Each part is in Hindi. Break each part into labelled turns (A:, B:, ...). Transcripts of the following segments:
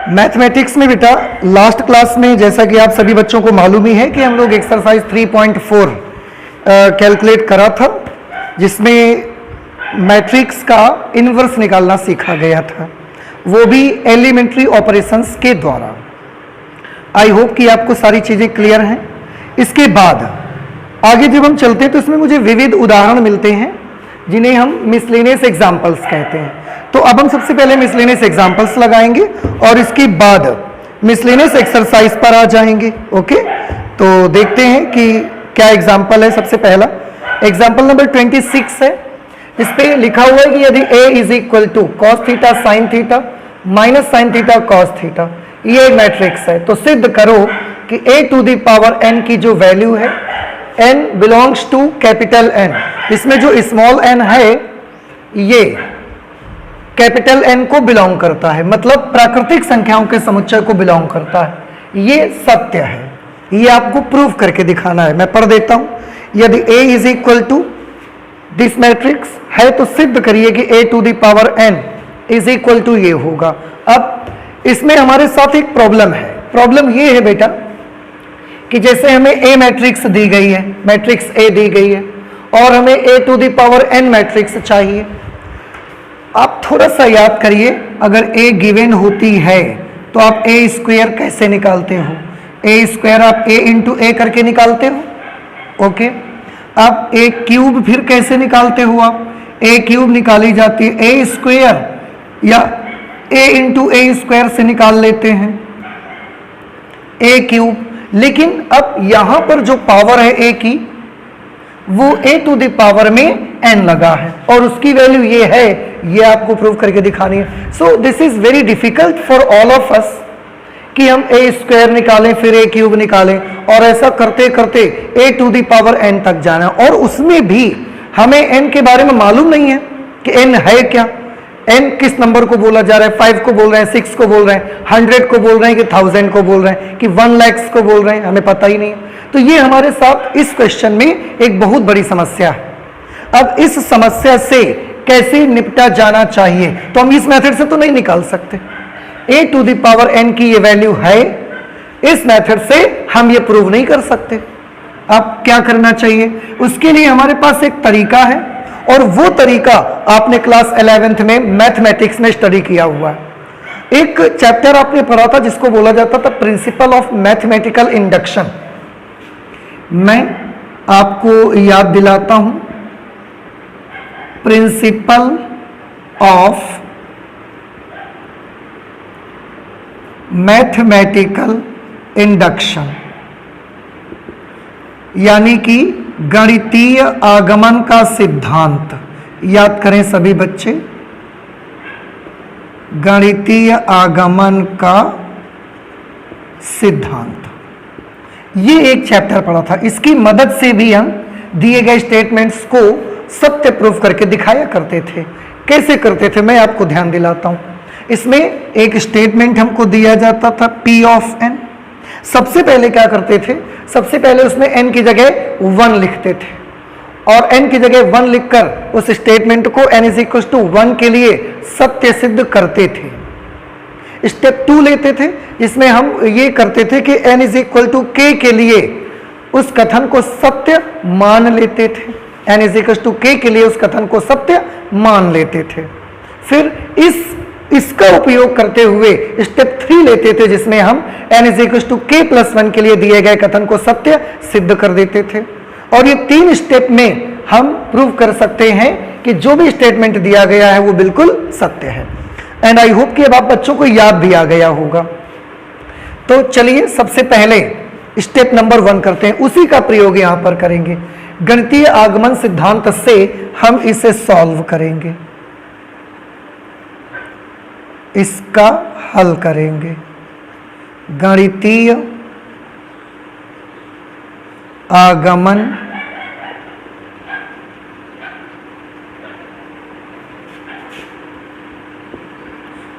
A: मैथमेटिक्स में बेटा लास्ट क्लास में जैसा कि आप सभी बच्चों को मालूम ही है कि हम लोग एक्सरसाइज 3.4 कैलकुलेट करा था, जिसमें मैट्रिक्स का इन्वर्स निकालना सीखा गया था, वो भी एलिमेंट्री ऑपरेशंस के द्वारा। आई होप कि आपको सारी चीज़ें क्लियर हैं। इसके बाद आगे जब हम चलते हैं तो इसमें मुझे विविध उदाहरण मिलते हैं जिन्हें हम मिसलेनियस एग्जाम्पल्स कहते हैं। तो अब हम सबसे पहले मिसलेनियस एग्जाम्पल्स लगाएंगे और इसके बाद मिसलेनियस एक्सरसाइज पर आ जाएंगे। ओके, तो देखते हैं कि क्या एग्जाम्पल है। सबसे पहला एग्जाम्पल नंबर 26 है। इस पे लिखा हुआ है कि यदि a is equal to cos theta sine theta minus sine theta cos theta, ये मैट्रिक्स है, तो सिद्ध करो कि a to the power n की जो वैल्यू है n belongs to capital N। इसमें जो स्मॉल n है ये कैपिटल N को बिलोंग करता है, मतलब प्राकृतिक संख्याओं के समुच्चय को बिलोंग करता है। ये सत्य है, ये आपको प्रूव करके दिखाना है। मैं पढ़ देता हूं। यदि a is equal to this matrix है तो सिद्ध करिए कि a to the power n is equal to ये होगा। अब इसमें हमारे साथ एक प्रॉब्लम है। प्रॉब्लम ये है बेटा कि जैसे हमें a मैट्रिक्स दी गई है, मैट्रिक्स a दी गई है और हमें a to the power n matrix चाहिए। आप थोड़ा सा याद करिए, अगर a गिवन होती है तो आप a स्क्वायर कैसे निकालते हो? a स्क्वायर आप a इंटू a करके निकालते हो। ओके, आप a क्यूब फिर कैसे निकालते हो? आप a क्यूब निकाली जाती है a स्क्वायर या a इंटू a स्क्वायर से निकाल लेते हैं a क्यूब। लेकिन अब यहां पर जो पावर है a की वो a टू द पावर में n लगा है और उसकी वैल्यू ये है, ये आपको प्रूव करके दिखानी है। So this is very difficult for all of us कि हम a स्क्वायर निकालें फिर a क्यूब निकालें और ऐसा करते करते a to the power n तक जाना, और उसमें भी हमें n के बारे में मालूम नहीं है कि n है क्या, n किस नंबर को बोला जा रहा है, 5 को बोल रहे हैं, 6 को बोल रहे हैं, 100 को बोल रहे हैं कि 1000 को बोल रहे हैं कि 1 लाख को बोल रहे हैं, हमें पता ही नहीं है। तो ये हमारे साथ इस क्वेश्चन में एक बहुत बड़ी समस्या है। अब इस समस्या से कैसे निपटा जाना चाहिए, तो हम इस मेथड से तो नहीं निकाल सकते। a to the power n की ये वैल्यू है, इस मेथड से हम ये प्रूव नहीं कर सकते। अब क्या करना चाहिए? उसके लिए हमारे पास एक तरीका है और वो तरीका आपने क्लास 11th में मैथमेटिक्स में स्टडी किया हुआ है। एक चैप्टर आपने पढ़ा था जिसको बोला जाता था प्रिंसिपल ऑफ मैथमेटिकल इंडक्शन। मैं आपको याद दिलाता हूं, प्रिंसिपल ऑफ मैथमेटिकल इंडक्शन यानी कि गणितीय आगमन का सिद्धांत। याद करें सभी बच्चे, गणितीय आगमन का सिद्धांत, ये एक चैप्टर पढ़ा था। इसकी मदद से भी हम दिए गए स्टेटमेंट्स को सत्य प्रूफ करके दिखाया करते थे। कैसे करते थे मैं आपको ध्यान दिलाता हूं। इसमें एक स्टेटमेंट हमको दिया जाता था P ऑफ n। सबसे पहले क्या करते थे? सबसे पहले उसमें n की जगह 1 लिखते थे और n की जगह 1 लिखकर उस स्टेटमेंट को n इज इक्वल टू 1 के लिए सत्य सिद्ध करते थे। स्टेप 2 लेते थे जिसमें हम ये करते थे कि n is equal to k के लिए उस कथन को सत्य मान लेते थे। n is equal to k के लिए उस कथन को सत्य मान लेते थे। फिर इसका उपयोग करते हुए स्टेप 3 लेते थे जिसमें हम n is equal to k plus 1 के लिए दिए गए कथन को सत्य सिद्ध कर देते थे। और ये 3 स्टेप में हम प्रूव कर सकते हैं कि जो भी स्टेटमेंट दिया गया है वो बिल्कुल सत्य है। एंड आई होप कि अब आप बच्चों को याद भी आ गया होगा। तो चलिए सबसे पहले स्टेप नंबर 1 करते हैं, उसी का प्रयोग यहां पर करेंगे। गणितीय आगमन सिद्धांत से हम इसे सॉल्व करेंगे, इसका हल करेंगे। गणितीय आगमन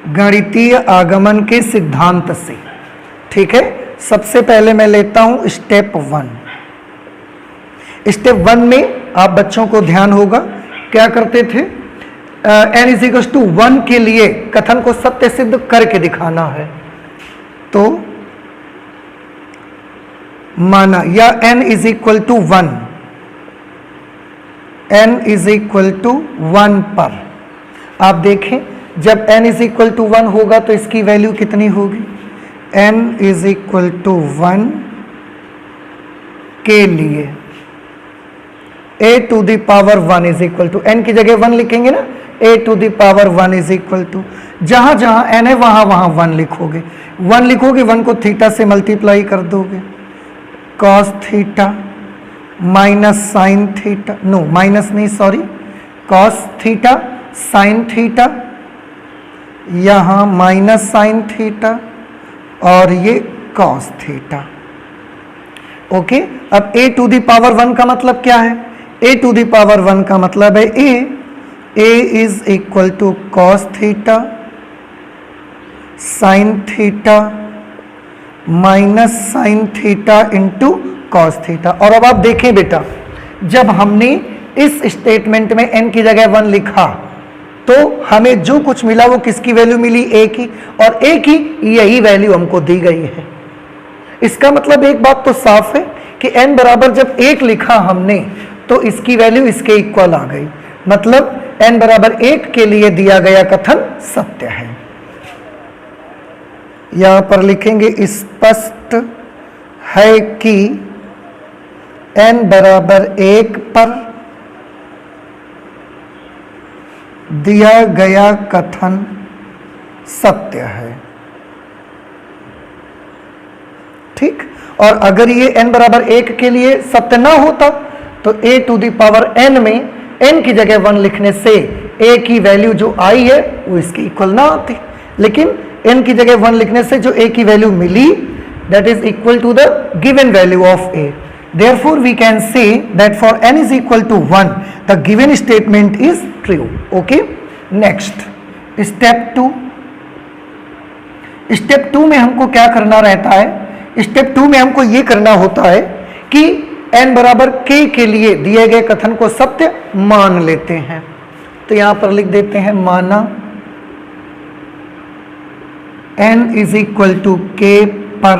A: गणितीय आगमन के सिद्धांत से। ठीक है, सबसे पहले मैं लेता हूं स्टेप 1। स्टेप 1 में आप बच्चों को ध्यान होगा क्या करते थे, n इज इक्वल टू 1 के लिए कथन को सत्य सिद्ध करके दिखाना है। तो माना, या n is equal to 1, n is equal to 1 पर आप देखें जब n इज इक्वल टू 1 होगा तो इसकी वैल्यू कितनी होगी, n इज इक्वल टू 1 के लिए a to the power 1 is equal to, n की जगह 1 लिखेंगे ना, a to the power 1 is equal to, जहां जहां n है वहां वहां 1 लिखोगे, 1 लिखोगे, 1 को थीटा से मल्टीप्लाई कर दोगे, cos theta minus sine theta, no minus नहीं sorry, cos theta sine theta, यहां माइनस साइन थीटा और ये कॉस थीटा। ओके, अब a टू द पावर 1 का मतलब क्या है, a टू द पावर 1 का मतलब है a is equal to cos theta sine theta minus sine theta into cos theta. और अब आप देखें बेटा, जब हमने इस स्टेटमेंट में n की जगह 1 लिखा तो हमें जो कुछ मिला वो किसकी वैल्यू मिली, a की, और a की यही वैल्यू हमको दी गई है। इसका मतलब एक बात तो साफ है कि n बराबर जब 1 लिखा हमने तो इसकी वैल्यू इसके इक्वल आ गई, मतलब n बराबर 1 के लिए दिया गया कथन सत्य है। यहां पर लिखेंगे स्पष्ट है कि n बराबर 1 पर दिया गया कथन सत्य है। ठीक, और अगर ये n बराबर 1 के लिए सत्य ना होता तो a to the power n में n की जगह 1 लिखने से a की वैल्यू जो आई है वो इसके इक्वल ना आती, लेकिन n की जगह 1 लिखने से जो a की वैल्यू मिली that is equal to the given value of a. Therefore we can say that for n is equal to 1 the given statement is true. Okay, next step 2. Step 2 में हमको क्या करना रहता है, स्टेप 2 में हमको ये करना होता है कि n बराबर k के लिए दिए गए कथन को सत्य मान लेते हैं। तो यहां पर लिख देते हैं माना n is equal to k पर,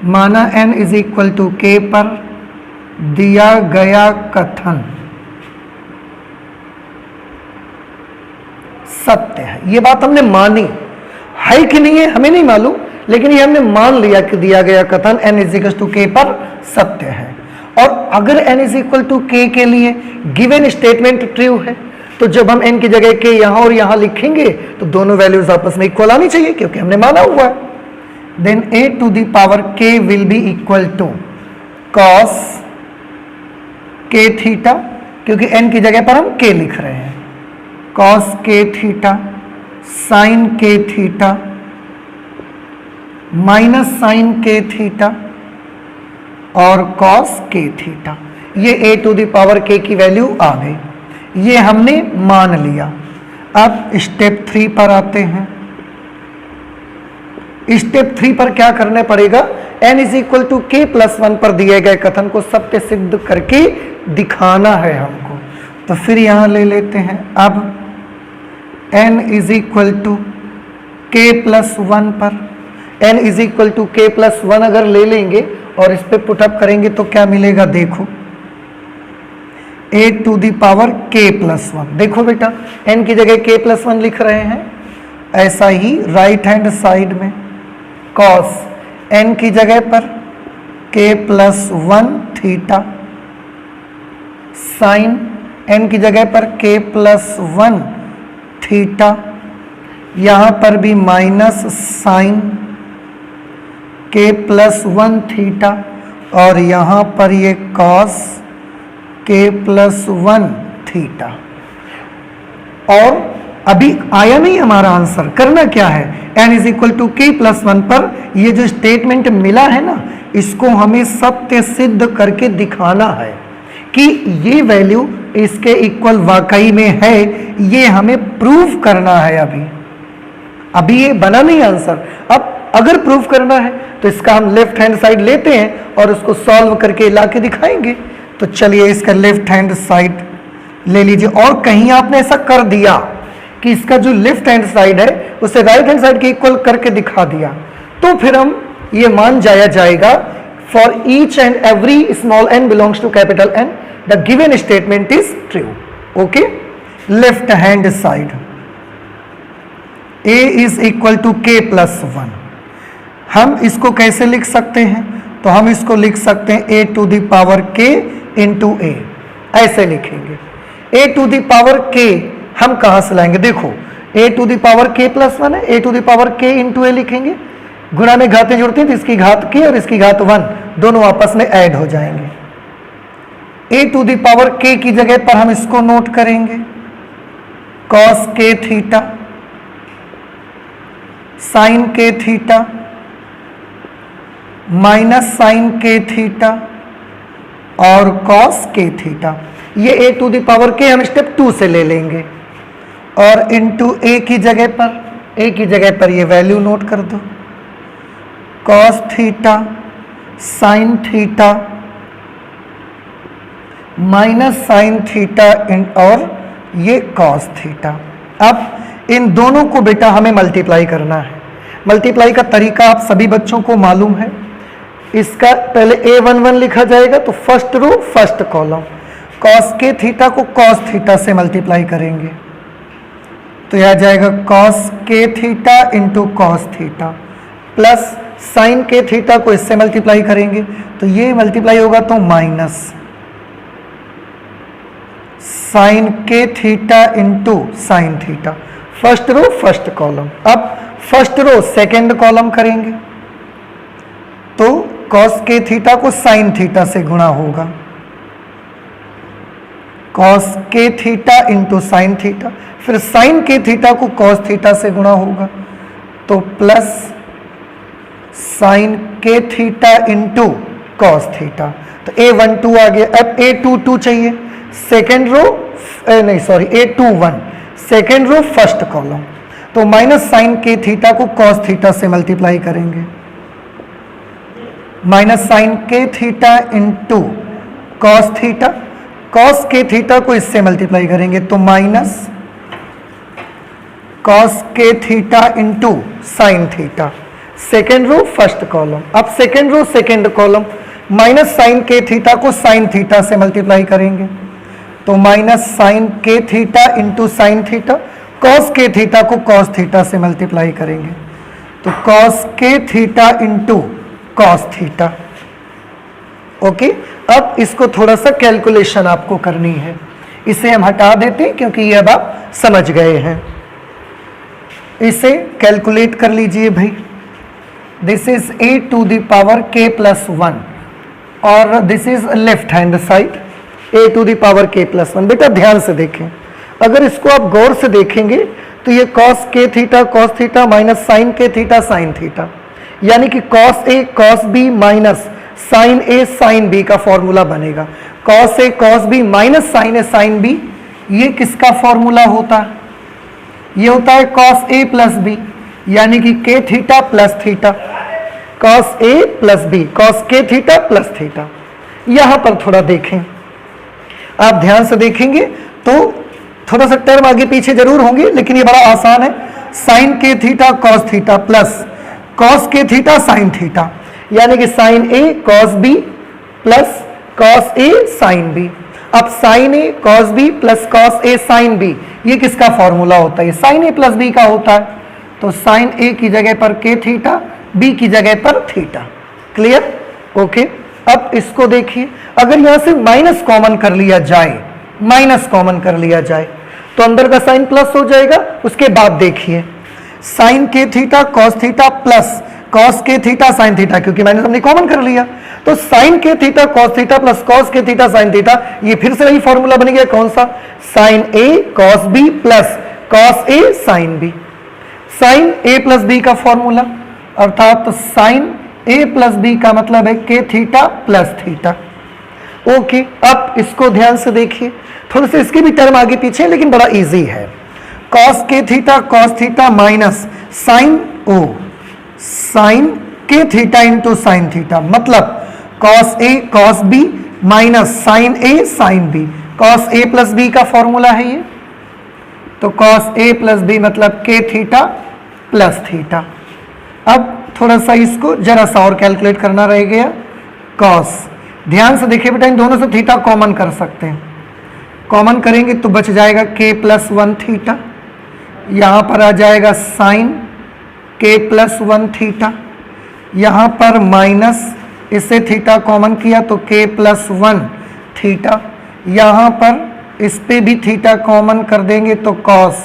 A: माना n is equal to k पर दिया गया कथन सत्य है। ये बात हमने मानी है कि नहीं है हमें नहीं मालूम, लेकिन ये हमने मान लिया कि दिया गया कथन n is equal to k पर सत्य है। और अगर n is equal to k के लिए गिवन स्टेटमेंट ट्रू है तो जब हम n की जगह k यहां और यहां लिखेंगे तो दोनों वैल्यूज आपस में इक्वल आनी चाहिए क्योंकि हमने माना हुआ है। Then a to the power k will be equal to cos k theta, क्योंकि n की जगह पर हम k लिख रहे हैं, cos k theta sin k theta minus sine k theta और cos k थीटा। ये a to the power k की वैल्यू आ गई, ये हमने मान लिया। अब स्टेप 3 पर आते हैं। स्टेप 3 पर क्या करना पड़ेगा, n is equal to k plus 1 पर दिए गए कथन को सत्य सिद्ध करके दिखाना है हमको। तो फिर यहां ले लेते हैं, अब n is equal to k plus 1 पर, n is equal to k plus 1 अगर ले लेंगे और इस पे पुटअप करेंगे तो क्या मिलेगा, देखो a to the power k plus 1। देखो बेटा n की जगह k प्लस 1 लिख रहे हैं, ऐसा ही राइट हैंड साइड में cos n की जगह पर k plus 1 theta, sine n की जगह पर k प्लस 1 थीटा, यहां पर भी minus sine k plus 1 theta और यहां पर ये cos k प्लस 1 थीटा। और अभी आया नहीं हमारा आंसर, करना क्या है, n is equal to k plus 1 पर ये जो स्टेटमेंट मिला है ना, इसको हमें सत्य सिद्ध करके दिखाना है कि ये वैल्यू इसके इक्वल वाकई में है, ये हमें प्रूव करना है। अभी ये बना नहीं आंसर, अब अगर प्रूफ करना है तो इसका हम लेफ्ट हैंड साइड लेते हैं और उसको सॉल्व करके ला के दिखाएंगे। तो चलिए इसका लेफ्ट हैंड साइड ले लीजिए। और कहीं आपने ऐसा कर दिया कि इसका जो लेफ्ट हैंड साइड है उसे राइट हैंड साइड के इक्वल करके दिखा दिया, तो फिर हम ये मान जाया जाएगा for each and every small n belongs to capital N the given statement is true. Okay, left hand side a is equal to k plus 1। हम इसको कैसे लिख सकते हैं? तो हम इसको लिख सकते हैं a to the power k into a, ऐसे लिखेंगे। a to the power k हम कहां से लाएंगे? देखो a to the power k plus 1 है, a to the power k into a लिखेंगे, गुणा में घातें जुड़ती हैं तो इसकी घात k और इसकी घात 1 दोनों आपस में ऐड हो जाएंगे। a to the power k की जगह पर हम इसको नोट करेंगे cos k theta sin k theta minus sine k theta और cos k थीटा। ये a to the power k हम स्टेप 2 से ले लेंगे और इंटू a की जगह पर ये वैल्यू नोट कर दो cos theta sin theta minus sine theta और ये cos थीटा। अब इन दोनों को बेटा हमें मल्टीप्लाई करना है। मल्टीप्लाई का तरीका आप सभी बच्चों को मालूम है। इसका पहले a11 लिखा जाएगा तो first row first column, cos k theta को cos थीटा से मल्टीप्लाई करेंगे तो यह आ जाएगा cos k theta into cos theta plus sin k theta को इससे मल्टीप्लाई करेंगे तो ये मल्टीप्लाई होगा तो minus sin k theta into sin theta, first row first column. अब फर्स्ट रो सेकेंड कॉलम करेंगे तो cos k थीटा को sin थीटा से गुणा होगा, cos k theta into sine theta, फिर sin k थीटा को cos थीटा से गुणा होगा तो plus sin k theta into cos theta. तो a12 आ गया। अब a22 चाहिए, सेकेंड रो नहीं sorry a21 second row first column, तो माइनस साइन k थीटा को cos थीटा से मल्टीप्लाई करेंगे, minus sine k theta into cos theta, cos k theta को इससे मल्टीप्लाई करेंगे तो minus cos k theta into sine theta, second row first column. अब second row second column, minus sine k theta को साइन थीटा से मल्टीप्लाई करेंगे तो minus sine k theta into sine theta, cos k theta को cos थीटा से मल्टीप्लाई करेंगे तो cos k theta into cos theta. Okay, अब इसको थोड़ा सा कैलकुलेशन आपको करनी है, इसे हम हटा देते हैं क्योंकि ये अब आप समझ गए हैं। इसे कैलकुलेट कर लीजिए भाई। This is a to the power k plus 1 और this is left hand side a to the power k plus 1। बेटा ध्यान से देखें, अगर इसको आप गौर से देखेंगे तो ये cos k theta cos theta minus sine k theta sine theta, यानी कि cos a cos b minus sin a sin b का फॉर्मूला बनेगा। cos a cos b minus sin a sin b, ये किसका फॉर्मूला होता है? ये होता है cos a प्लस b, यानी कि k theta plus theta, cos a plus b cos k theta plus theta. यहां पर थोड़ा देखें, आप ध्यान से देखेंगे तो थोड़ा सा टर्म आगे पीछे जरूर होंगे लेकिन ये बड़ा आसान है। sin k theta cos theta plus cos k theta sin theta, यानी कि sin a cos b plus cos a sin b। अब sin a cos b plus cos a sin b, ये किसका फॉर्मूला होता है? sin a प्लस b का होता है, तो sin a की जगह पर k थीटा, b की जगह पर थीटा। क्लियर? ओके, अब इसको देखिए, अगर यहां से माइनस कॉमन कर लिया जाए, माइनस कॉमन कर लिया जाए तो अंदर का साइन प्लस हो जाएगा। उसके बाद देखिए sign k theta cos theta plus cos k theta sine theta, क्योंकि माइनस हमने कॉमन कर लिया तो sign k theta cos theta plus cos k theta sine theta, ये फिर से वही फॉर्मूला बन गया। कौन सा? Sign A cos B plus cos A sine B, sign A plus B का फॉर्मूला, अर्थात साइन ए प्लस बी का मतलब है के थीटा प्लस थीटा। ओके, अब इसको ध्यान से देखिए, थोड़े से इसके भी टर्म आगे पीछे लेकिन बड़ा इजी है। Cos k theta cos theta minus sine ओ sine k theta into sine theta, मतलब cos A cos B minus sine A sine B, cos A plus B का फॉर्मूला है ये। तो cos A प्लस बी मतलब k थीटा प्लस थीटा। अब थोड़ा सा इसको जरा सा और कैलकुलेट करना रह गया। cos, ध्यान से देखिए बेटा, इन दोनों से थीटा कॉमन कर सकते हैं। कॉमन करेंगे तो बच जाएगा k प्लस 1 थीटा, यहाँ पर आ जाएगा साइन k प्लस 1 थीटा, यहाँ पर माइनस, इससे थीटा कॉमन किया तो k प्लस 1 थीटा, यहाँ पर इस पे भी थीटा कॉमन कर देंगे तो cos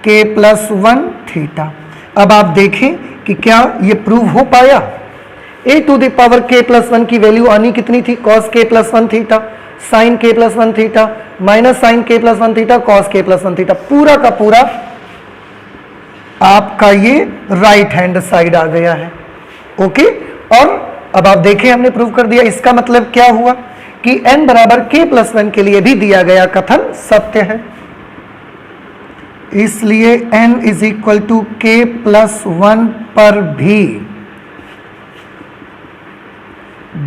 A: k प्लस 1 थीटा। अब आप देखें कि क्या ये प्रूव हो पाया। a to the power k plus 1 की वैल्यू आनी कितनी थी, cos k plus 1 theta sine k plus 1 theta minus sine k plus 1 theta cos k plus 1 theta. पूरा का पूरा आपका ये राइट हैंड साइड आ गया है। ओके, और अब आप देखें हमने प्रूव कर दिया। इसका मतलब क्या हुआ कि n बराबर k प्लस 1 के लिए भी दिया गया कथन सत्य है, इसलिए n is equal to k plus 1 पर भी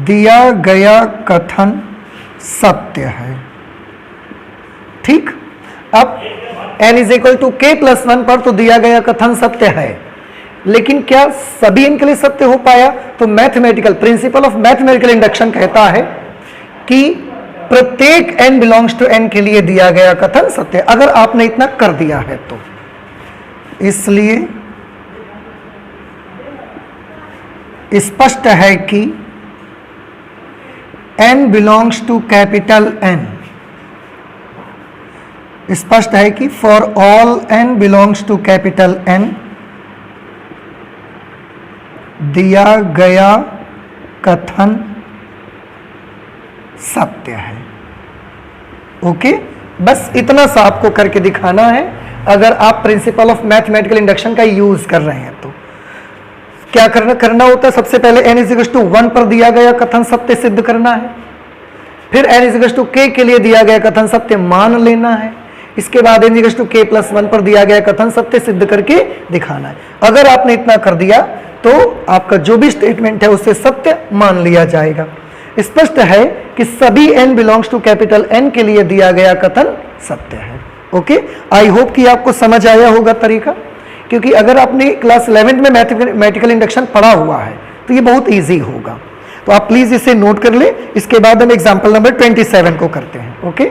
A: दिया गया कथन सत्य है। ठीक, अब n is equal to k plus 1 पर तो दिया गया कथन सत्य है, लेकिन क्या सभी n के लिए सत्य हो पाया। तो mathematical principle of mathematical induction कहता है कि प्रत्येक n बिलोंग्स टू n के लिए दिया गया कथन सत्य, अगर आपने इतना कर दिया है तो। इसलिए स्पष्ट है कि n belongs to capital N, स्पष्ट है कि for all n belongs to capital N दिया गया कथन सत्य है। ओके, बस इतना सा आपको करके दिखाना है। अगर आप प्रिंसिपल ऑफ मैथमेटिकल इंडक्शन का यूज कर रहे हैं तो क्या करना होता है, सबसे पहले n इज इक्वल टू 1 पर दिया गया कथन सत्य सिद्ध करना है, फिर n is equal to k के लिए दिया गया कथन सत्य मान लेना है, इसके बाद n is equal to k plus 1 पर दिया गया कथन सत्य सिद्ध करके दिखाना है। अगर आपने इतना कर दिया तो आपका जो भी स्टेटमेंट है उससे सत्य मान लिया जाएगा। स्पष्ट है कि सभी n belongs to capital N के लिए दिया गया कथन सत्य है। ओके, आई होप कि आपको समझ आया होगा तरीका, क्योंकि अगर आपने क्लास 11 में मैथमेटिकल इंडक्शन पढ़ा हुआ है तो ये बहुत इजी होगा। तो आप प्लीज इसे नोट कर ले। इसके बाद हम एग्जाम्पल नंबर 27 को करते हैं। ओके,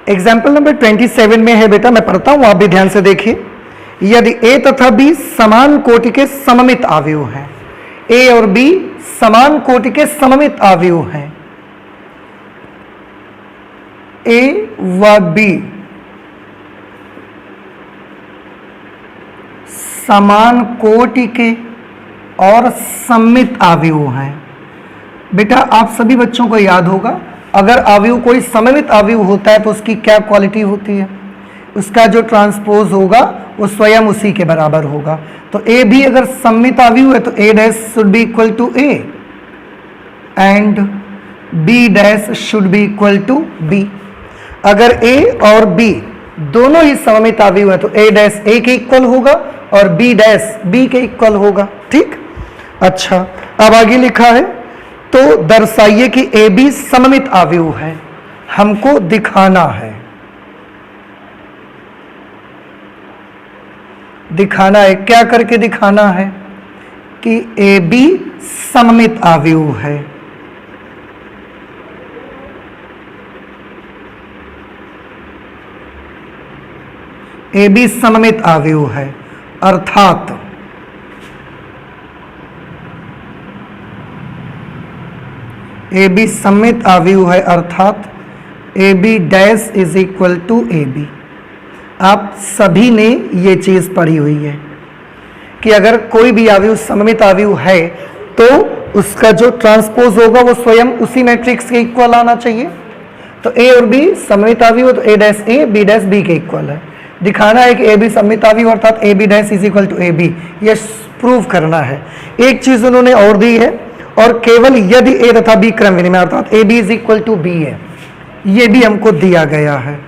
A: एग्जाम्पल नंबर 27 में है बेटा, मैं पढ़ता हूं, आप भी ध्यान से देखिए। यदि a तथा b समान कोटि के सममित आव्यूह हैं, a और b समान कोटि के सममित आव्यूह हैं, a व b समान कोटि के और सममित आव्यूह हैं। बेटा आप सभी बच्चों को याद होगा, अगर आव्यूह कोई सममित आव्यूह होता है तो उसकी क्या क्वालिटी होती है, उसका जो ट्रांसपोज होगा वो स्वयं उसी के बराबर होगा। तो a भी अगर सममित आव्यूह है तो a dash should be equal to a and b dash should be equal to b। अगर a और b दोनों ही सममित आव्यूह है तो a डैश a के इक्वल होगा और b डैश b के इक्वल होगा। ठीक, अच्छा अब आगे लिखा है, तो दर्शाइए कि ए बी सममित आव्यूह है। हमको दिखाना है, क्या करके दिखाना है कि ए बी सममित आव्यूह है। ए बी सममित आव्यूह है, अर्थात ए बी सममित आव्यूह है, अर्थात A B dash is equal to A B. आप सभी ने ये चीज पढ़ी हुई है कि अगर कोई भी आव्यूह सममित आव्यूह है तो उसका जो ट्रांसपोज होगा वो स्वयं उसी मैट्रिक्स के इक्वल आना चाहिए। तो ए और बी सममित आव्यूह है तो A dash A B dash B के इक्वल है। दिखाना है कि ए बी सममित आव्यूह अर्थात A B dash is equal to A B, ये प्रूव करना है। एक चीज उन्होंने और दी है, और केवल यदि ए तथा बी क्रम विनिमय अर्थात A B is equal to B है, ये भी हमको दिया गया है।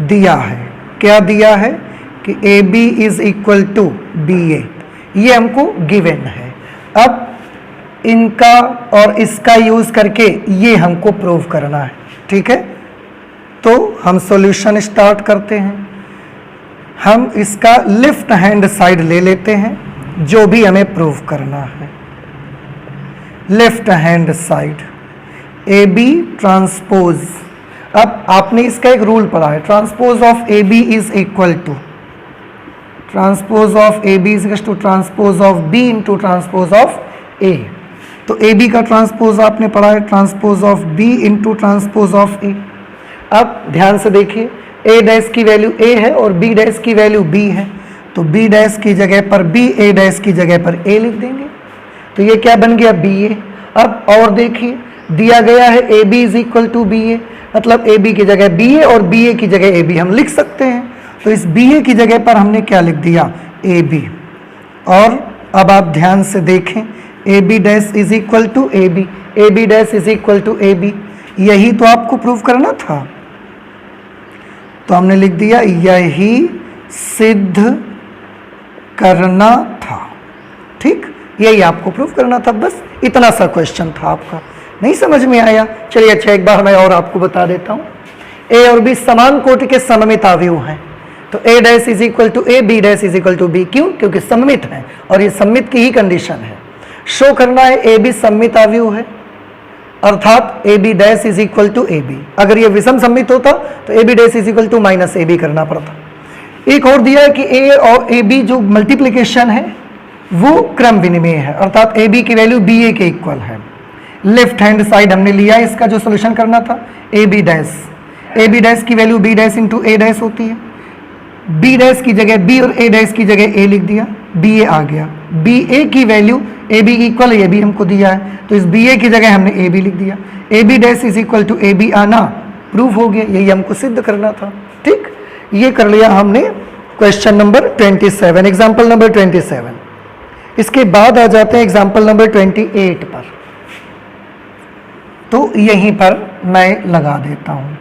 A: दिया है, क्या दिया है कि A B is equal to B A, ये हमको गिवन है। अब इनका और इसका यूज करके ये हमको प्रूव करना है। ठीक है, तो हम सॉल्यूशन स्टार्ट करते हैं। हम इसका लेफ्ट हैंड साइड ले लेते हैं, जो भी हमें प्रूव करना है। Left hand side A B transpose. अब आपने इसका एक रूल पढ़ा है, transpose of A B is equal to transpose of A B is equal to transpose of B into transpose of A. तो ए बी का ट्रांसपोज आपने पढ़ा है, transpose of B into transpose of A. अब ध्यान से देखिए, ए डैश की वैल्यू ए है और बी डैश की वैल्यू बी है, तो बी डैश की जगह पर बी, ए डैश की जगह पर ए लिख देंगे। तो ये क्या बन गया, बी ए। अब और देखिए, दिया गया है A B is equal to B A, मतलब ए बी की जगह बी ए और बी ए की जगह ए बी हम लिख सकते हैं। तो इस बी ए की जगह पर हमने क्या लिख दिया, ए बी। और अब आप ध्यान से देखें, A B dash is equal to A B, A B dash is equal to A B, यही तो आपको प्रूव करना था। तो हमने लिख दिया यही सिद्ध करना था। ठीक, यही आपको प्रूव करना था, बस इतना सा क्वेश्चन था आपका। नहीं समझ में आया? चलिए अच्छा, एक बार मैं और आपको बता देता हूँ। ए और बी समान कोटि के सममित अवयव हैं, तो A dash is equal to A, B dash is equal to B. क्यों? क्योंकि सममित है और ये सममित की ही कंडीशन है। शो करना है ए बी सममित अवयव है, अर्थात A B dash is equal to A B. अगर ये विषम सममित होता तो A B dash is equal to minus A B करना पड़ता। एक और दिया है कि ए और ए बी जो मल्टीप्लिकेशन है वो क्रम विनिमय है, अर्थात ए बी की वैल्यू बी ए के इक्वल है। लेफ्ट हैंड साइड हमने लिया, इसका जो सोल्यूशन करना था ए बी डैश की वैल्यू बी डैश इंटू ए डैश होती है। बी डैश की जगह बी और ए डैश की जगह ए लिख दिया, बी ए आ गया। बी ए की value A B equal A B हमको दिया है, तो इस बी ए की जगह हमने ए बी लिख दिया। A B dash is equal to A B आना प्रूफ हो गया, यही हमको सिद्ध करना था। ठीक, ये कर लिया हमने क्वेश्चन नंबर 27, एग्जाम्पल नंबर 27। इसके बाद आ जाते हैं एग्जाम्पल नंबर 28 पर। तो यहीं पर मैं लगा देता हूं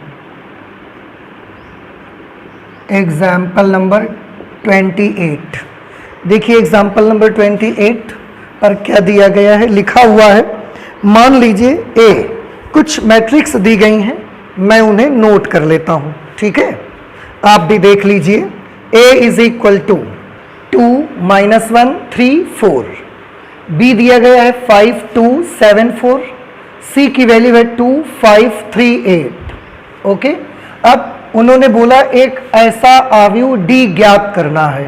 A: एग्जाम्पल नंबर 28। देखिए एग्जाम्पल नंबर 28 पर क्या दिया गया है, लिखा हुआ है। मान लीजिए ए कुछ मैट्रिक्स दी गई हैं, मैं उन्हें नोट कर लेता हूं। ठीक है, आप भी देख लीजिए। ए इज इक्वल टू 2 -1 3 4, बी दिया गया है 5 2 7 4, सी की वैल्यू है 2 5 3 8। ओके, अब उन्होंने बोला एक ऐसा अवयव डी ज्ञात करना है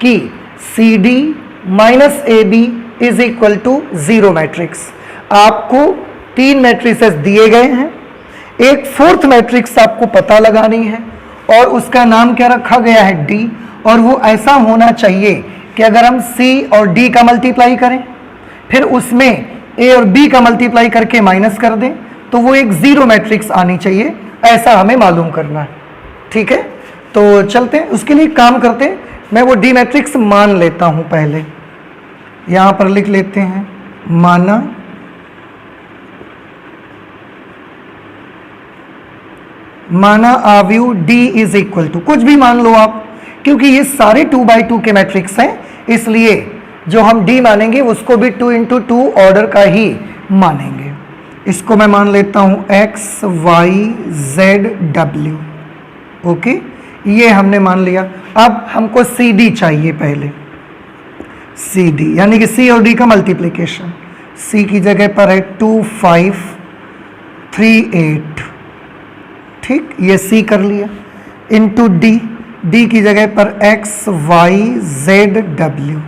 A: कि C D minus A B is equal to 0 matrix. आपको 3 मैट्रिसेस दिए गए हैं, एक फोर्थ मैट्रिक्स आपको पता लगानी है और उसका नाम क्या रखा गया है, डी। और वो ऐसा होना चाहिए कि अगर हम सी और डी का मल्टीप्लाई करें, फिर उसमें ए और बी का मल्टीप्लाई करके माइनस कर दें, तो वो एक 0 मैट्रिक्स आनी चाहिए, ऐसा हमें मालूम करना है। ठीक है, तो चलते हैं, उसके लिए काम करते हैं। मैं वो डी मैट्रिक्स मान लेता हूं, पहले यहां पर लिख लेते हैं, माना अवयव डी इज इक्वल टू, कुछ भी मान लो आप, क्योंकि ये सारे 2 by 2 के मैट्रिक्स हैं, इसलिए जो हम डी मानेंगे उसको भी 2 into 2 ऑर्डर का ही मानेंगे। इसको मैं मान लेता हूं x y z w। Okay, ये हमने मान लिया। अब हमको सी डी चाहिए, पहले सी डी यानी कि सी और डी का मल्टीप्लिकेशन। सी की जगह पर है 2 5 3 8। ठीक, ये सी कर लिया, इंटू डी, डी की जगह पर x y z w।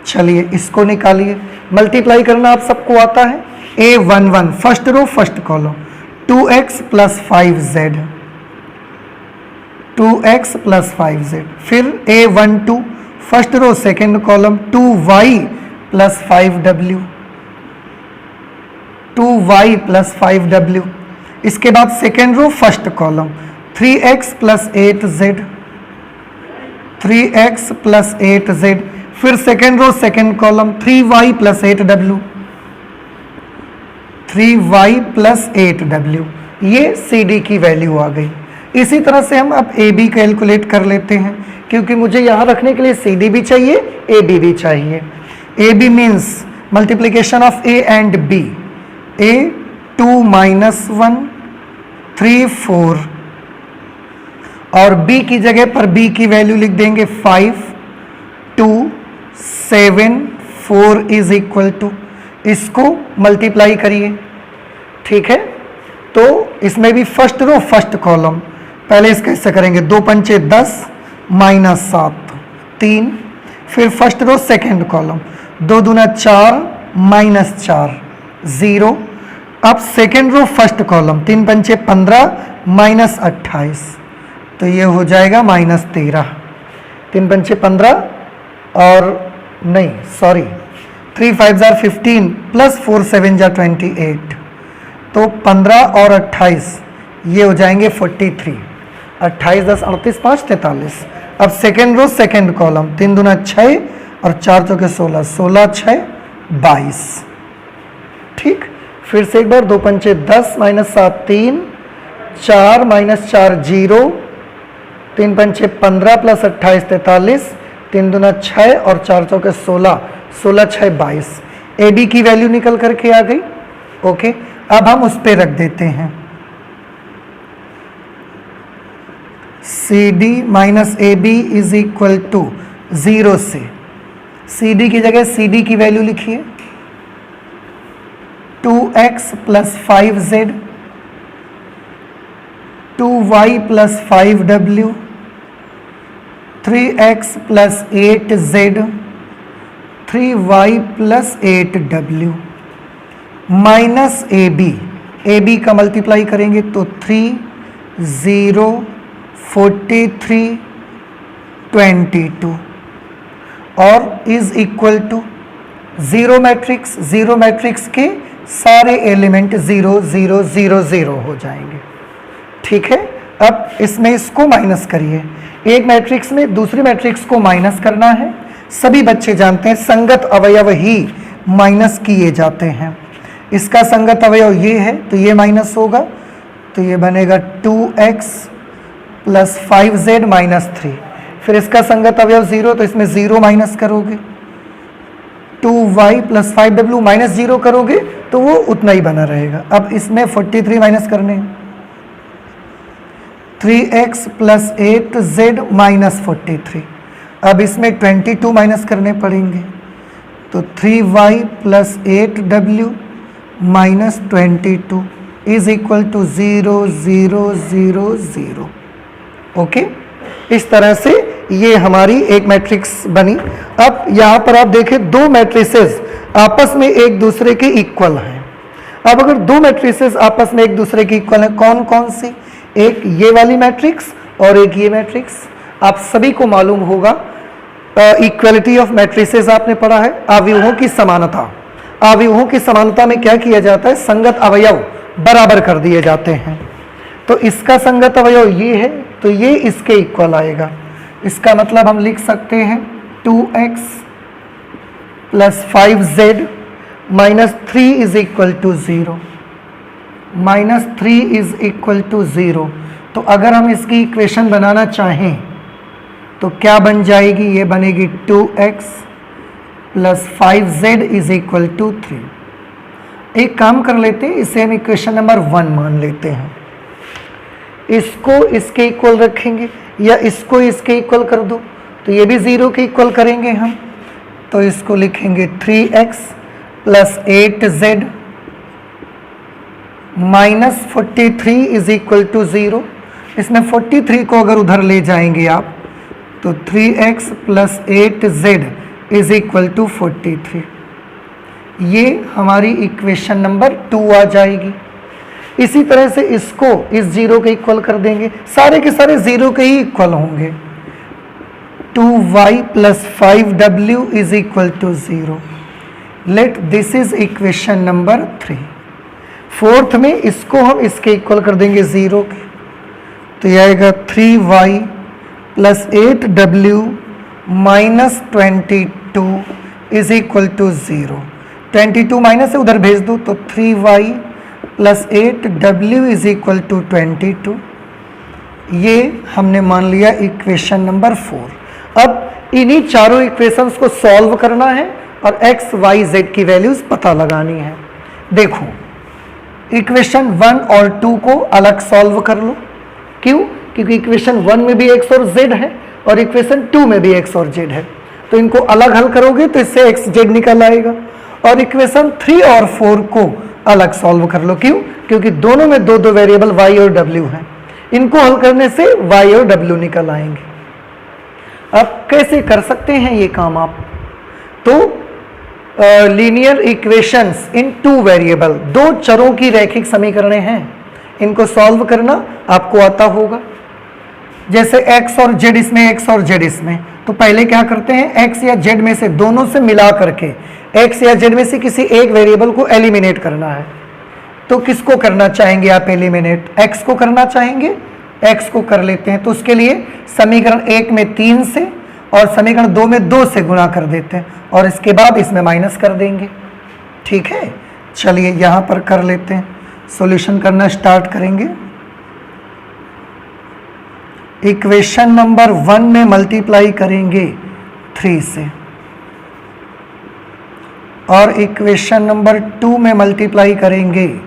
A: चलिए इसको निकालिए, मल्टीप्लाई करना आप सबको आता है। A11 first row first column 2x + 5z, 2x + 5z। फिर A12 first row second column 2y + 5w, 2y + 5w। इसके बाद second row first column 3x + 8z, 3x + 8z। फिर second row second column 3y + 8w, 3y + 8w। ये सी डी की वैल्यू आ गई। इसी तरह से हम अब ए बी कैलकुलेट कर लेते हैं, क्योंकि मुझे यहाँ रखने के लिए सी डी भी चाहिए, ए बी भी चाहिए। A B means multiplication of A and B. A 2 - 1 3 4 और b की जगह पर b की वैल्यू लिख देंगे 5 2 7 4 इज इक्वल टू, इसको मल्टीप्लाई करिए, ठीक है। तो इसमें भी फर्स्ट रो फर्स्ट कॉलम, पहले इसका ऐसे करेंगे 2 पंचे 10 माइनस 7 3, फिर फर्स्ट रो सेकेंड कॉलम 2 दूना 4 माइनस 4 0। अब सेकेंड रो फर्स्ट कॉलम 3 पंचे 15 माइनस 28, तो ये हो जाएगा माइनस 13। 3 पंचे 15 और नहीं सॉरी 3 5 जार 15 प्लस 4 7 जार 28, तो 15 और 28 ये हो जाएंगे 43। 28 10 38 5 43। अब सेकेंड रो सेकेंड कॉलम 3 दूना 6 और 4 चौके 16 16 6 22, ठीक। फिर से एक बार 2 पंचे 10 माइनस 7 3 4 माइनस 4 0, 3 पंचे 15 प्लस 28 43, 3 दूना 6 और 4 चौके 16 16 6 22। ए बी की वैल्यू निकल करके आ गई, ओके। अब हम उस पर रख देते हैं C D minus A B is equal to 0 से, सी डी की जगह सी डी की वैल्यू लिखिए 2x plus 5z 2y plus 5w 3x plus 8z 3y plus 8w minus A B का मल्टीप्लाई करेंगे तो 3 0 43 22 और is equal to zero matrix के सारे एलिमेंट 0 0 0 0 हो जाएंगे, ठीक है। अब इसमें इसको माइनस करिए, एक मैट्रिक्स में दूसरी मैट्रिक्स को माइनस करना है। सभी बच्चे जानते हैं संगत अवयव ही माइनस किए जाते हैं। इसका संगत अवयव ये है तो ये माइनस होगा, तो ये बनेगा 2x प्लस 5z माइनस 3। फिर इसका संगत अवयव 0 तो इसमें 0 माइनस करोगे, 2y प्लस 5w माइनस 0 करोगे तो वो उतना ही बना रहेगा। अब इसमें 43 माइनस करने हैं, 3x प्लस 8z माइनस 43। अब इसमें 22 माइनस करने पड़ेंगे, तो 3y plus 8w minus 22 is equal to 0 0 0 0, okay. इस तरह से ये हमारी एक मैट्रिक्स बनी। अब यहाँ पर आप देखें दो मैट्रिसेस आपस में एक दूसरे के इक्वल हैं। अब अगर दो मैट्रिसेस आपस में एक दूसरे के इक्वल हैं, कौन कौन सी? एक ये वाली मैट्रिक्स और एक ये मैट्रिक्स। आप सभी को मालूम होगा इक्वलिटी ऑफ मैट्रिसेस आपने पढ़ा है, अवयवों की समानता। अवयवों की समानता में क्या किया जाता है? संगत अवयव बराबर कर दिए जाते हैं। तो इसका संगत अवयव ये है तो ये इसके इक्वल आएगा। इसका मतलब हम लिख सकते हैं 2x plus 5z minus 3 is equal to 0, minus 3 is equal to 0। तो अगर हम इसकी इक्वेशन बनाना चाहें तो क्या बन जाएगी? ये बनेगी 2x plus 5z is equal to 3। एक काम कर लेते हैं, इसे हम इक्वेशन नंबर 1 मान लेते हैं। इसको इसके इक्वल रखेंगे या इसको इसके इक्वल कर दो तो ये भी 0 के इक्वल करेंगे हम। तो इसको लिखेंगे 3x plus 8z minus 43 is equal to 0। इसमें 43 को अगर उधर ले जाएंगे आप तो 3x plus 8z is equal to 43। ये हमारी इक्वेशन नंबर 2 आ जाएगी। इसी तरह से इसको इस 0 के इक्वल कर देंगे, सारे के सारे 0 के ही इक्वल होंगे। 2y plus 5w is equal to 0। Let this is equation number 3। Fourth में इसको हम इसके इक्वल कर देंगे 0 के, तो यह आएगा 3y plus 8w minus 22 is equal to 0। 22 minus से उधर भेज दो तो 3y plus 8w is equal to 22। ये हमने मान लिया इक्वेशन नंबर 4। अब इन्हीं चारों इक्वेशंस को सॉल्व करना है और x, y, z की वैल्यूज पता लगानी है। देखो इक्वेशन 1 और 2 को अलग सॉल्व कर लो। क्यों? क्योंकि इक्वेशन 1 में भी x और z है और इक्वेशन 2 में भी x और z है, तो इनको अलग हल करोगे तो इससे x z निकल आएगा। और इक्वेशन 3 और 4 को अलग सॉल्व कर लो। क्यों? क्योंकि दोनों में दो दो वेरिएबल y और w हैं, इनको हल करने से y और w निकल आएंगे। अब कैसे कर सकते हैं ये काम आप? तो लीनियर इक्वेशंस इन टू वेरिएबल, दो चरों की रैखिक समीकरणें हैं, इनको सॉल्व करना आपको आता होगा। जैसे x और z इसमें, x और z इसमें, तो पहले क्या करते हैं, x या z में से दोनों से मिला करके x या z में से किसी एक वेरिएबल को एलिमिनेट करना है। तो किसको करना चाहेंगे आप एलिमिनेट? x को करना चाहेंगे, x को कर लेते हैं। तो उसके लिए समीकरण 1 में 3 से और समीकरण 2 में 2 से गुणा कर देते हैं और इसके बाद इसमें माइनस कर देंगे। ठीक है, चलिए यहाँ पर कर लेते हैं, सॉल्यूशन करना स्टार्ट करेंगे। इक्वेशन नंबर 1 में मल्टीप्लाई करेंगे 3 से और इक्वेशन नंबर 2 में मल्टीप्लाई करेंगे,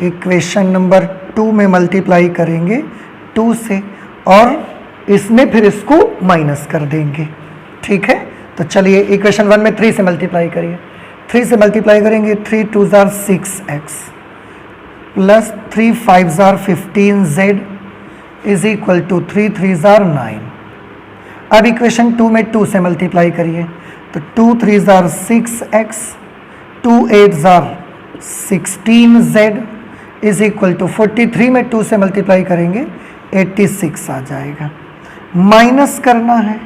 A: इक्वेशन नंबर 2 में मल्टीप्लाई करेंगे 2 से और इसमें फिर इसको माइनस कर देंगे। ठीक है, तो चलिए इक्वेशन 1 में 3 से मल्टीप्लाई करिए। 3 से मल्टीप्लाई करेंगे, 3 2 जार 6x प्लस 3 5 जार 15z इज इक्वल टू 3 3 जार 9। अब इक्वेशन 2 में 2 से मल्टीप्लाई करिए, तो 2 3 जार 6x, 2 8 जार 16z इज इक्वल टू 43 में 2 से मल्टीप्लाई करेंगे 86 आ जाएगा। माइनस करना है,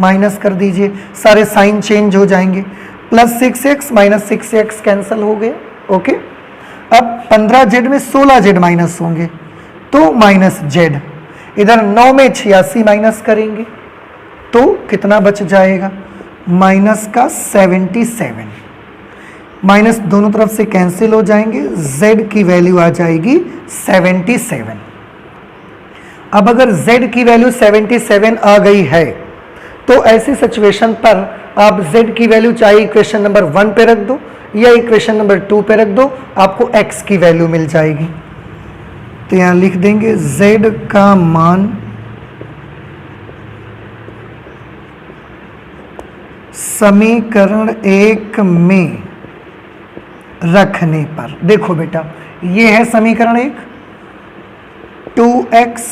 A: माइनस कर दीजिए, सारे साइन चेंज हो जाएंगे। Plus 6x minus 6x cancel हो गए। ओके, अब 15z में 16z माइनस होंगे तो माइनस z, इधर 9 में 86 माइनस करेंगे तो कितना बच जाएगा, माइनस का 77। माइनस दोनों तरफ से कैंसिल हो जाएंगे, z की वैल्यू आ जाएगी 77। अब अगर z की वैल्यू 77 आ गई है तो ऐसी सिचुएशन पर आप z की वैल्यू चाहे इक्वेशन नंबर 1 पे रख दो या इक्वेशन नंबर 2 पे रख दो, आपको x की वैल्यू मिल जाएगी। तो यहां लिख देंगे z का मान समीकरण 1 में रखने पर, देखो बेटा ये है समीकरण 1, 2x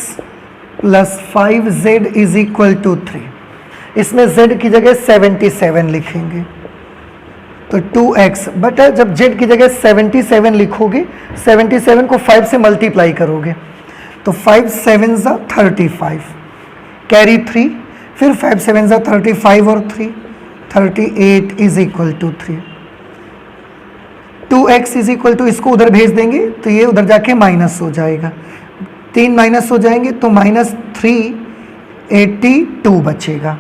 A: plus 5z is equal to 3, इसमें z की जगह 77 लिखेंगे। तो 2x बटा, जब z की जगह 77 लिखोगे, 77 को 5 से मल्टीप्लाई करोगे तो 5 7 ज़ा 35, कैरी 3, फिर 5 7 ज़ा 35 और 3 38 is equal to 3। 2x is equal to, इसको उधर भेज देंगे तो ये उधर जाके माइनस हो जाएगा, 3 माइनस हो जाएंगे तो माइनस 382 बचेगा।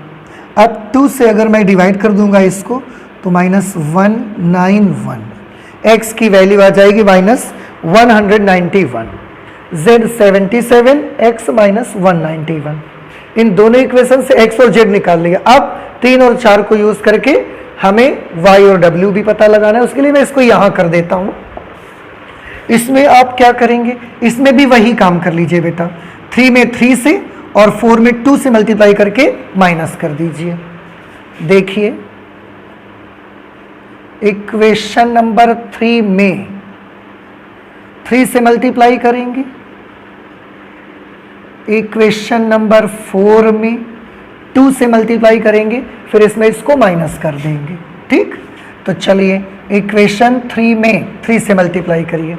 A: अब 2 से अगर मैं डिवाइड कर दूंगा इसको तो माइनस 191, x की वैल्यू आ जाएगी माइनस 191, z 77, x माइनस 191। इन दोनों इक्वेशन से x और z निकाल लिया। अब 3 और 4 को यूज करके हमें y और w भी पता लगाना है, उसके लिए मैं इसको यहां कर देता हूं। इसमें आप क्या करेंगे, इसमें भी वही काम कर लीजिए बेटा, 3 में 3 से और 4 में 2 से मल्टीप्लाई करके माइनस कर दीजिए। देखिए इक्वेशन नंबर 3 में 3 से मल्टीप्लाई करेंगे, इक्वेशन नंबर 4 में 2 से मल्टीप्लाई करेंगे, फिर इसमें इसको माइनस कर देंगे। ठीक, तो चलिए इक्वेशन 3 में 3 से मल्टीप्लाई करिए,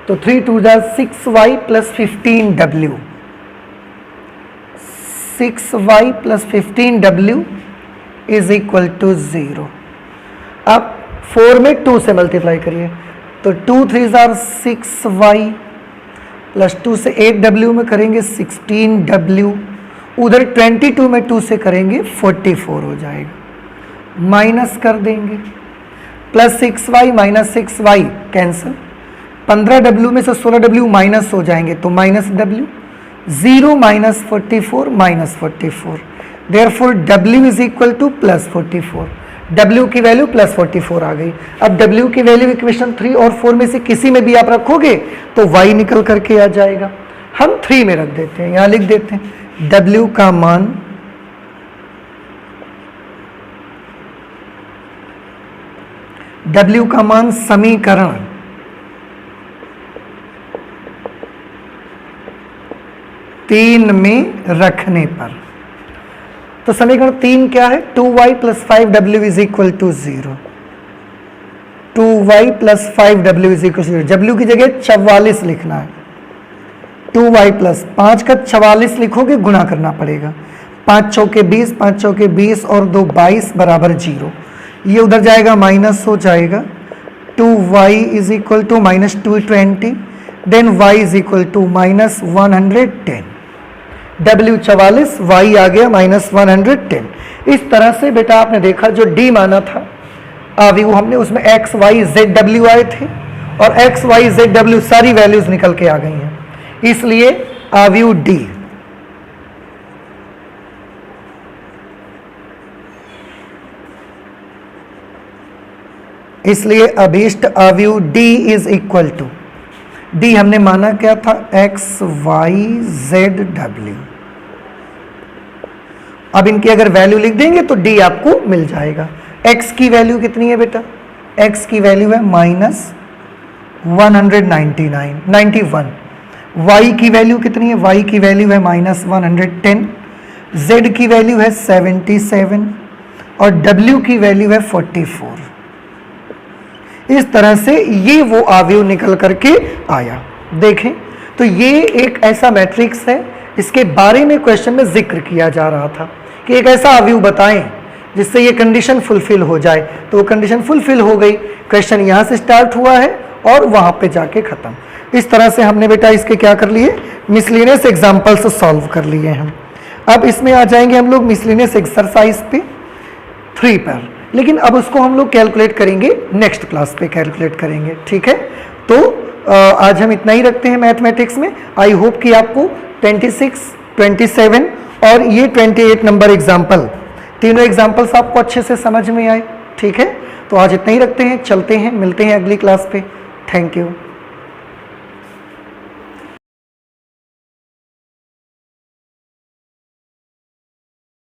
A: तो 3 2 जार 6y plus 15w, 6y plus 15w is equal to 0। अब 4 में 2 से मल्टीप्लाई करिए, तो 2 3 जार 6y प्लस 2 से 8w में करेंगे 16w, उधर 22 में 2 से करेंगे 44 हो जाएगा, माइनस कर देंगे, plus 6y minus 6y cancel, 15w में से 16w माइनस हो जाएंगे तो minus w, 0 minus 44 minus 44, therefore w is equal two plus 44, w की वैल्यू प्लस 44 आ गई। अब w की वैल्यू इक्वेशन 3 और 4 में से किसी में भी आप रखोगे तो y निकल करके आ जाएगा। हम 3 में रख देते हैं, यहां लिख देते हैं W का मान समीकरण 3 में रखने पर, तो समीकरण 3 क्या है? 2y + 5w is equal to 0। 2y + 5w is equal to 0। w की जगह 44 लिखना है। 2y + 5 का 44 लिखोगे, गुणा करना पड़ेगा। 5 चौके 20, 5 चौके 20 और 2 22 बराबर 0। ये उधर जाएगा, माइनस हो जाएगा। 2y is equal to -220, then y is equal to -110। w 44, y आ गया -110। इस तरह से बेटा आपने देखा जो d माना था अवयव हमने, उसमें x y z w आए थे और x y z w सारी वैल्यूज निकल के आ गई हैं, इसलिए अवयव d। इसलिए अभीष्ट अवयव d is equal to, d हमने माना क्या था? x y z w। अब इनकी अगर वैल्यू लिख देंगे तो d आपको मिल जाएगा। x की वैल्यू कितनी है बेटा? x की वैल्यू है -191। y की वैल्यू कितनी है? y की वैल्यू है -110। z की वैल्यू है 77 और w की वैल्यू है 44। इस तरह से ये वो अवयव निकल करके आया। देखें तो ये एक ऐसा मैट्रिक्स है, इसके बारे में क्वेश्चन में जिक्र किया जा रहा था कि एक ऐसा अवयव बताएं जिससे ये कंडीशन फुलफिल हो जाए, तो वो कंडीशन फुलफिल हो गई। क्वेश्चन यहाँ से स्टार्ट हुआ है और वहाँ पे जाके ख़त्म। इस तरह से हमने बेटा इसके क्या कर लिए? मिसलिनियस एग्जाम्पल्स सॉल्व कर लिए हम। अब इसमें आ जाएंगे हम लोग मिसलिनियस एक्सरसाइज पे 3 पर, लेकिन अब उसको हम लोग कैलकुलेट करेंगे, नेक्स्ट क्लास पे कैलकुलेट करेंगे, ठीक है। तो आज हम इतना ही रखते हैं मैथमेटिक्स में। आई होप कि आपको 26, 27 और ये 28 नंबर एग्जाम्पल, तीनों एग्जाम्पल्स आपको अच्छे से समझ में आए, ठीक है। तो आज इतना ही रखते हैं, चलते हैं, मिलते हैं अगली क्लास पे। Thank you.